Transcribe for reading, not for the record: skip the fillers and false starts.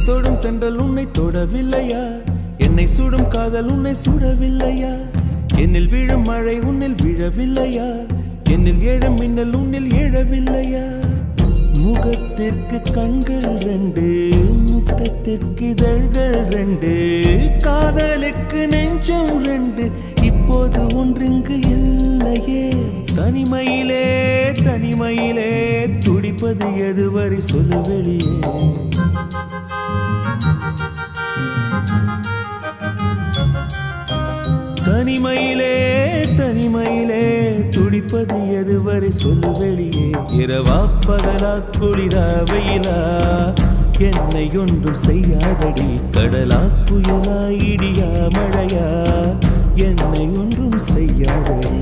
தொடும் தென்றல் உன்னை தொடவில்லையா? என்னை சுடும் காதல் உன்னை சுடவில்லையா? என்னில் விழும் மழை உன்னில் விழவில்லையா? என்னில் ஏழும் மின்னல் உன்னில் எழவில்லையா? முகத்திற்கு கண்கள் ரெண்டு, முத்தத்திற்கு இதழ்கள் ரெண்டு, காதலுக்கு நெஞ்சம் ரெண்டு, இப்போது ஒன்றிங்கு இல்லையே. தனிமையிலே தனிமையிலே துடிப்பது எதுவரை சொல்லு வெளியே. தனிமையிலே தனிமையிலே துடிப்பது எதுவரை சொல்லு வெளியே. இரவா பகலா குளிரா வெயிலா என்னை ஒன்றும் செய்யாதடி. கடலா புயலா இடியா மழையா என்னை ஒன்றும் செய்யாதடி.